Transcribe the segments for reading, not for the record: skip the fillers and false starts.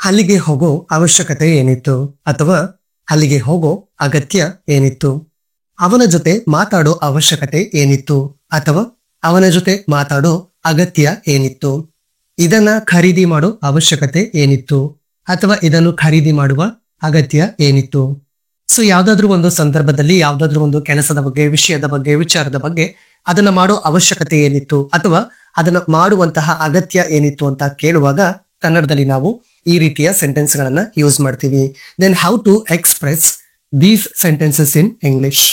ಅಲ್ಲಿಗೆ ಹೋಗೋ ಅವಶ್ಯಕತೆ ಏನಿತ್ತು ಅಥವಾ ಅಲ್ಲಿಗೆ ಹೋಗೋ ಅಗತ್ಯ ಏನಿತ್ತು? ಅವನ ಜೊತೆ ಮಾತಾಡೋ ಅವಶ್ಯಕತೆ ಏನಿತ್ತು ಅಥವಾ ಅವನ ಜೊತೆ ಮಾತಾಡೋ ಅಗತ್ಯ ಏನಿತ್ತು? ಇದನ್ನ ಖರೀದಿ ಮಾಡೋ ಅವಶ್ಯಕತೆ ಏನಿತ್ತು ಅಥವಾ ಇದನ್ನು ಖರೀದಿ ಮಾಡುವ ಅಗತ್ಯ ಏನಿತ್ತು? ಸೊ ಯಾವ್ದಾದ್ರು ಒಂದು ಸಂದರ್ಭದಲ್ಲಿ ಯಾವ್ದಾದ್ರು ಒಂದು ಕೆಲಸದ ಬಗ್ಗೆ, ವಿಷಯದ ಬಗ್ಗೆ, ವಿಚಾರದ ಬಗ್ಗೆ ಅದನ್ನ ಮಾಡೋ ಅವಶ್ಯಕತೆ ಏನಿತ್ತು ಅಥವಾ ಅದನ್ನ ಮಾಡುವಂತಹ ಅಗತ್ಯ ಏನಿತ್ತು ಅಂತ ಕೇಳುವಾಗ ಕನ್ನಡದಲ್ಲಿ ನಾವು ಈ ರೀತಿಯ ಸೆಂಟೆನ್ಸ್ ಗಳನ್ನ ಯೂಸ್ ಮಾಡ್ತೀವಿ. Then how to express these sentences in English?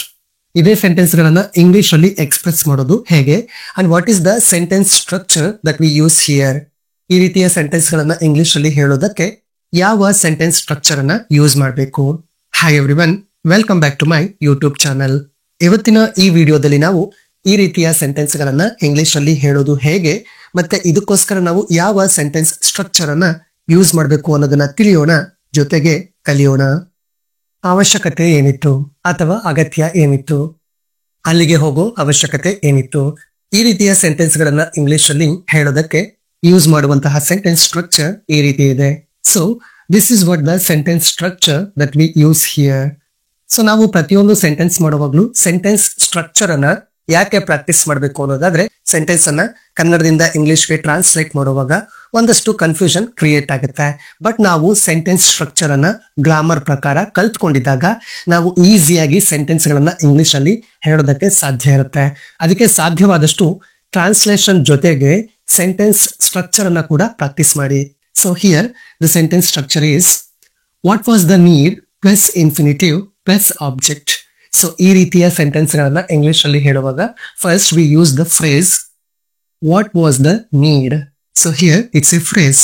ಇದೇ ಸೆಂಟೆನ್ಸ್ ಗಳನ್ನ ಇಂಗ್ಲಿಷ್ ಅಲ್ಲಿ ಎಕ್ಸ್ಪ್ರೆಸ್ ಮಾಡೋದು ಹೇಗೆ? And what is the sentence structure that we use here? ಈ ರೀತಿಯ ಸೆಂಟೆನ್ಸ್ ಗಳನ್ನ ಇಂಗ್ಲಿಷ್ ಅಲ್ಲಿ ಹೇಳೋದಕ್ಕೆ ಯಾವ ಸೆಂಟೆನ್ಸ್ ಸ್ಟ್ರಕ್ಚರ್ ಅನ್ನ ಯೂಸ್ ಮಾಡಬೇಕು? Hi everyone, welcome back to my YouTube channel. ಇವತ್ತಿನ ಈ ವಿಡಿಯೋದಲ್ಲಿ ನಾವು ಈ ರೀತಿಯ ಸೆಂಟೆನ್ಸ್ ಗಳನ್ನ ಇಂಗ್ಲಿಷ್ ಅಲ್ಲಿ ಹೇಳೋದು ಹೇಗೆ ಮತ್ತೆ ಇದಕ್ಕೋಸ್ಕರ ನಾವು ಯಾವ ಸೆಂಟೆನ್ಸ್ ಸ್ಟ್ರಕ್ಚರ್ ಅನ್ನ ಯೂಸ್ ಮಾಡಬೇಕು ಅನ್ನೋದನ್ನ ತಿಳಿಯೋಣ, ಜೊತೆಗೆ ಕಲಿಯೋಣ. ಅವಶ್ಯಕತೆ ಏನಿತ್ತು ಅಥವಾ ಅಗತ್ಯ ಏನಿತ್ತು? ಅಲ್ಲಿಗೆ ಹೋಗೋ ಅವಶ್ಯಕತೆ ಏನಿತ್ತು? ಈ ರೀತಿಯ ಸೆಂಟೆನ್ಸ್ ಗಳನ್ನ ಇಂಗ್ಲಿಷ್ ಅಲ್ಲಿ ಹೇಳೋದಕ್ಕೆ ಯೂಸ್ ಮಾಡುವಂತಹ ಸೆಂಟೆನ್ಸ್ ಸ್ಟ್ರಕ್ಚರ್ ಈ ರೀತಿ ಇದೆ. So this is what the sentence structure that we use here. So ನಾವು ಪ್ರತಿಯೊಂದು ಸೆಂಟೆನ್ಸ್ ಮಾಡುವಾಗ್ಲೂ ಸೆಂಟೆನ್ಸ್ ಸ್ಟ್ರಕ್ಚರ್ ಅನ್ನ ಯಾಕೆ ಪ್ರಾಕ್ಟೀಸ್ ಮಾಡಬೇಕು ಅನ್ನೋದಾದ್ರೆ, ಸೆಂಟೆನ್ಸ್ ಅನ್ನ ಕನ್ನಡದಿಂದ ಇಂಗ್ಲಿಷ್ಗೆ ಟ್ರಾನ್ಸ್ಲೇಟ್ ಮಾಡುವಾಗ ಒಂದಷ್ಟು ಕನ್ಫ್ಯೂಷನ್ ಕ್ರಿಯೇಟ್ ಆಗುತ್ತೆ. ಬಟ್ ನಾವು ಸೆಂಟೆನ್ಸ್ ಸ್ಟ್ರಕ್ಚರ್ ಅನ್ನ ಗ್ರಾಮರ್ ಪ್ರಕಾರ ಕಲ್ತ್ಕೊಂಡಿದ್ದಾಗ ನಾವು ಈಸಿಯಾಗಿ ಸೆಂಟೆನ್ಸ್ ಗಳನ್ನ ಇಂಗ್ಲಿಷ್ ಅಲ್ಲಿ ಹೇಳೋದಕ್ಕೆ ಸಾಧ್ಯ ಇರುತ್ತೆ. ಅದಕ್ಕೆ ಸಾಧ್ಯವಾದಷ್ಟು ಟ್ರಾನ್ಸ್ಲೇಷನ್ ಜೊತೆಗೆ ಸೆಂಟೆನ್ಸ್ ಸ್ಟ್ರಕ್ಚರ್ ಅನ್ನ ಕೂಡ ಪ್ರಾಕ್ಟೀಸ್ ಮಾಡಿ. So here the sentence structure is what was the need plus infinitive plus object. So ಈ ರೀತಿಯ ಸೆಂಟೆನ್ಸ್ ಗಳನ್ನ ಇಂಗ್ಲಿಷ್ ಅಲ್ಲಿ ಹೇಳುವಾಗ first we use the phrase what was the need. So here it's a phrase.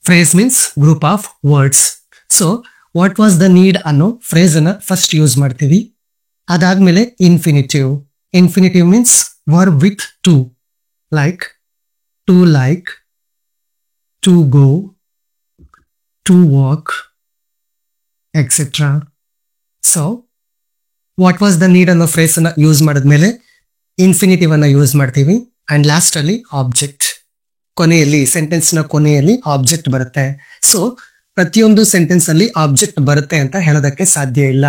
Phrase means group of words. So what was the need ಅನ್ನೋ phrase ಅನ್ನ first use ಮಾಡ್ತೀವಿ. ಅದಾದ್ಮೇಲೆ infinitive. Infinitive means verb with to, like to like, to go, to walk, etcetera. So what was the need ಅನ್ನೋ phrase ಅನ್ನ use ಮಾಡಿದ್ಮೇಲೆ infinitive ಅನ್ನ use ಮಾಡ್ತೀವಿ. And last ಅಲ್ಲಿ ಆಬ್ಜೆಕ್ಟ್. ಕೊನೆಯಲ್ಲಿ ಸೆಂಟೆನ್ಸ್ ನ ಕೊನೆಯಲ್ಲಿ ಆಬ್ಜೆಕ್ಟ್ ಬರುತ್ತೆ. ಸೊ ಪ್ರತಿಯೊಂದು ಸೆಂಟೆನ್ಸ್ ಅಲ್ಲಿ ಆಬ್ಜೆಕ್ಟ್ ಬರುತ್ತೆ ಅಂತ ಹೇಳೋದಕ್ಕೆ ಸಾಧ್ಯ ಇಲ್ಲ.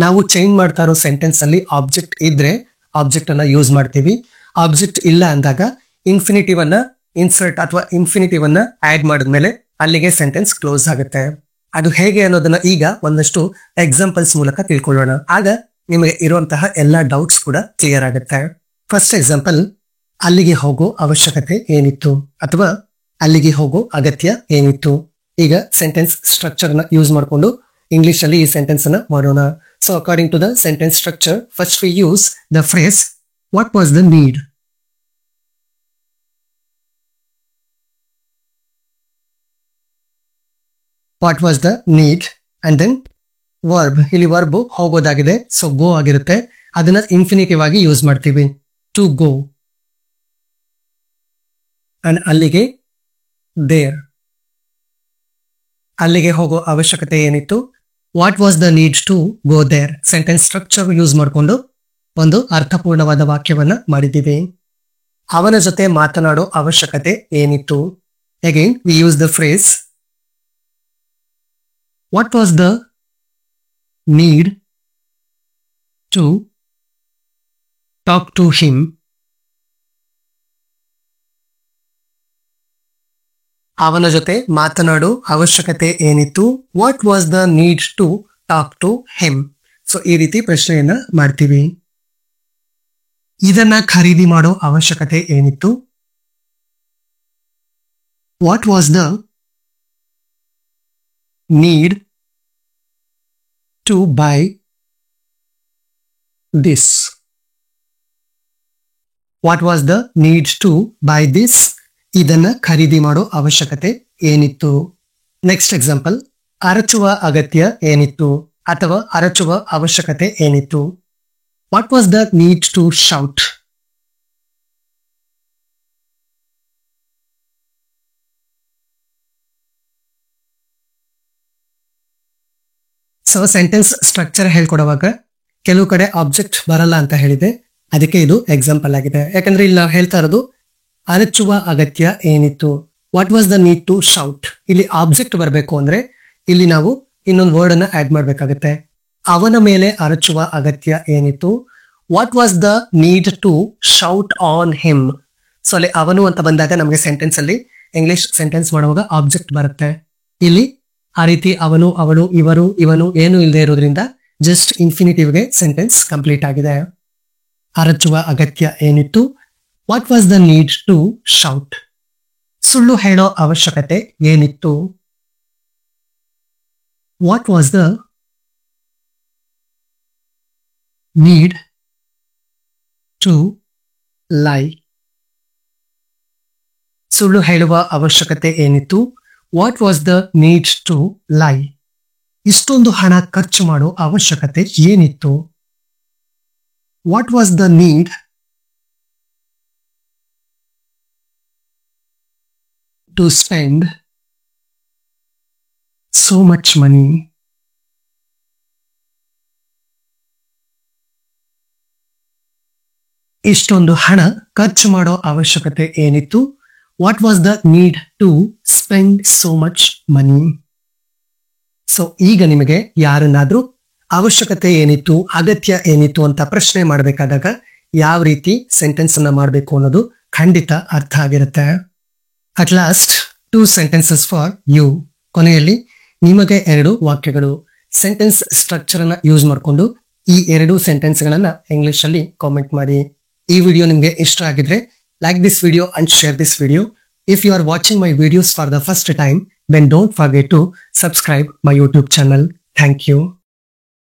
ನಾವು ಚೇಂಜ್ ಮಾಡ್ತಾ ಇರೋ ಸೆಂಟೆನ್ಸ್ ಅಲ್ಲಿ ಆಬ್ಜೆಕ್ಟ್ ಇದ್ರೆ ಆಬ್ಜೆಕ್ಟ್ ಅನ್ನ ಯೂಸ್ ಮಾಡ್ತೀವಿ. ಆಬ್ಜೆಕ್ಟ್ ಇಲ್ಲ ಅಂದಾಗ ಇನ್ಫಿನಿಟಿವ್ ಅನ್ನ ಇನ್ಸರ್ಟ್ ಅಥವಾ ಇನ್ಫಿನಿಟಿವ್ ಅನ್ನ ಆಡ್ ಮಾಡಿದ್ಮೇಲೆ ಅಲ್ಲಿಗೆ ಸೆಂಟೆನ್ಸ್ ಕ್ಲೋಸ್ ಆಗುತ್ತೆ. ಅದು ಹೇಗೆ ಅನ್ನೋದನ್ನ ಈಗ ಒಂದಷ್ಟು ಎಕ್ಸಾಂಪಲ್ಸ್ ಮೂಲಕ ತಿಳ್ಕೊಳ್ಳೋಣ. ಆಗ ನಿಮಗೆ ಇರುವಂತಹ ಎಲ್ಲಾ ಡೌಟ್ಸ್ ಕೂಡ ಕ್ಲಿಯರ್ ಆಗುತ್ತೆ. ಫಸ್ಟ್ ಎಕ್ಸಾಂಪಲ್, ಅಲ್ಲಿಗೆ ಹೋಗೋ ಅವಶ್ಯಕತೆ ಏನಿತ್ತು ಅಥವಾ ಅಲ್ಲಿಗೆ ಹೋಗೋ ಅಗತ್ಯ ಏನಿತ್ತು? ಈಗ ಸೆಂಟೆನ್ಸ್ ಸ್ಟ್ರಕ್ಚರ್ ನ ಯೂಸ್ ಮಾಡಿಕೊಂಡು ಇಂಗ್ಲಿಷ್ ಅಲ್ಲಿ ಈ ಸೆಂಟೆನ್ಸ್ ಅನ್ನ ಮಾಡೋಣ. So according to the sentence structure, first we use the phrase what was the need. What was the need and then verb. ಇಲ್ಲಿ ವರ್ಬ್ ಹೋಗೋದಾಗಿದೆ, ಸೊ ಗೋ ಆಗಿರುತ್ತೆ. ಅದನ್ನ ಇನ್ಫಿನಿಟಿವ್ ಆಗಿ ಯೂಸ್ ಮಾಡ್ತೀವಿ, ಟು ಗೋ. ಅಂಡ್ ಅಲ್ಲಿಗೆ there. ಅಲ್ಲಿಗೆ ಹೋಗೋ ಅವಶ್ಯಕತೆ ಏನಿತ್ತು? What was the need to go there. Sentence structure use ಮಾಡಿಕೊಂಡು ಒಂದು ಅರ್ಥಪೂರ್ಣವಾದ ವಾಕ್ಯವನ್ನ ಮಾಡಿದ್ದೀವಿ. ಅವನ ಜೊತೆ ಮಾತನಾಡೋ ಅವಶ್ಯಕತೆ ಏನಿತ್ತು? Again V use the phrase what was the need to talk to him. ಅವನ ಜೊತೆ ಮಾತನಾಡೋ ಅವಶ್ಯಕತೆ ಏನಿತ್ತು? What was the need to talk to him. So ಈ ರೀತಿ ಪ್ರಶ್ನೆಯನ್ನ ಮಾಡ್ತೀವಿ. ಇದನ್ನ ಖರೀದಿ ಮಾಡೋ ಅವಶ್ಯಕತೆ ಏನಿತ್ತು? What was the need to buy this. What was the need to buy this? ಇದನ್ನ ಖರೀದಿ ಮಾಡೋ ಅವಶ್ಯಕತೆ ಏನಿತ್ತು? ನೆಕ್ಸ್ಟ್ ಎಕ್ಸಾಂಪಲ್, ಅರಚುವ ಅಗತ್ಯ ಏನಿತ್ತು ಅಥವಾ ಅರಚುವ ಅವಶ್ಯಕತೆ ಏನಿತ್ತು? What was the need to shout. So sentence structure ಹೇಳ್ಕೊಡುವಾಗ ಕೆಲವು ಕಡೆ ಆಬ್ಜೆಕ್ಟ್ ಬರಲ್ಲ ಅಂತ ಹೇಳಿದೆ, ಅದಕ್ಕೆ ಇದು ಎಕ್ಸಾಂಪಲ್ ಆಗಿದೆ. ಯಾಕಂದ್ರೆ ಇಲ್ಲಿ ನಾವು ಹೇಳ್ತಾ ಇರೋದು ಅರಚುವ ಅಗತ್ಯ ಏನಿತ್ತು. What was the need to shout? ಇಲ್ಲಿ ಆಬ್ಜೆಕ್ಟ್ ಬರಬೇಕು ಅಂದ್ರೆ ಇಲ್ಲಿ ನಾವು ಇನ್ನೊಂದು ವರ್ಡ್ ಅನ್ನ ಆಡ್ ಮಾಡ್ಬೇಕಾಗತ್ತೆ. ಅವನ ಮೇಲೆ ಅರಚುವ ಅಗತ್ಯ ಏನಿತ್ತು? What was the need to shout on him? So ಅಲ್ಲಿ ಅವನು ಅಂತ ಬಂದಾಗ ನಮಗೆ ಸೆಂಟೆನ್ಸ್ ಅಲ್ಲಿ ಇಂಗ್ಲಿಷ್ ಸೆಂಟೆನ್ಸ್ ಮಾಡುವಾಗ ಆಬ್ಜೆಕ್ಟ್ ಬರುತ್ತೆ. ಇಲ್ಲಿ ಆ ರೀತಿ ಅವನು, ಅವಳು, ಇವರು, ಇವನು ಏನು ಇಲ್ಲದೆ ಇರೋದ್ರಿಂದ ಜಸ್ಟ್ ಇನ್ಫಿನಿಟಿವ್ಗೆ ಸೆಂಟೆನ್ಸ್ ಕಂಪ್ಲೀಟ್ ಆಗಿದೆ. ಅರಚುವ ಅಗತ್ಯ ಏನಿತ್ತು? What was the need to shout? ಸುಳ್ಳು ಹೇಳೋ ಅವಶ್ಯಕತೆ ಏನಿತ್ತು? What was the need to lie? ಸುಳ್ಳು ಹೇಳುವ ಅವಶ್ಯಕತೆ ಏನಿತ್ತು? What was the need to lie? ಇಷ್ಟೊಂದು ಹಣ ಖರ್ಚು ಮಾಡೋ ಅವಶ್ಯಕತೆ ಏನಿತ್ತು? What was the need to spend so much money? ಇಷ್ಟೊಂದು ಹಣ ಖರ್ಚು ಮಾಡೋ ಅವಶ್ಯಕತೆ ಏನಿತ್ತು? What was the need to spend so much money? So ಈಗ ನಿಮಗೆ ಯಾರನ್ನಾದ್ರೂ ಅವಶ್ಯಕತೆ ಏನಿತ್ತು, ಅಗತ್ಯ ಏನಿತ್ತು ಅಂತ ಪ್ರಶ್ನೆ ಮಾಡಬೇಕಾದಾಗ ಯಾವ ರೀತಿ ಸೆಂಟೆನ್ಸ್ ಅನ್ನ ಮಾಡಬೇಕು ಅನ್ನೋದು ಖಂಡಿತ ಅರ್ಥ ಆಗಿರುತ್ತೆ. At last 2 sentences for you. ಕೊನೆಯಲ್ಲಿ ನಿಮಗೆ 2 ವಾಕ್ಯಗಳು. ಸೆಂಟೆನ್ಸ್ ಸ್ಟ್ರಕ್ಚರ್ ಅನ್ನ ಯೂಸ್ ಮಾಡಿಕೊಂಡು ಈ 2 ಸೆಂಟೆನ್ಸ್ ಗಳನ್ನ ಇಂಗ್ಲಿಷ್ ಅಲ್ಲಿ ಕಾಮೆಂಟ್ ಮಾಡಿ. ಈ ವಿಡಿಯೋ ನಿಮಗೆ ಇಷ್ಟ ಆಗಿದ್ರೆ like this video and share this video. If you are watching my videos for the first time, then don't forget to subscribe my YouTube channel. Thank you.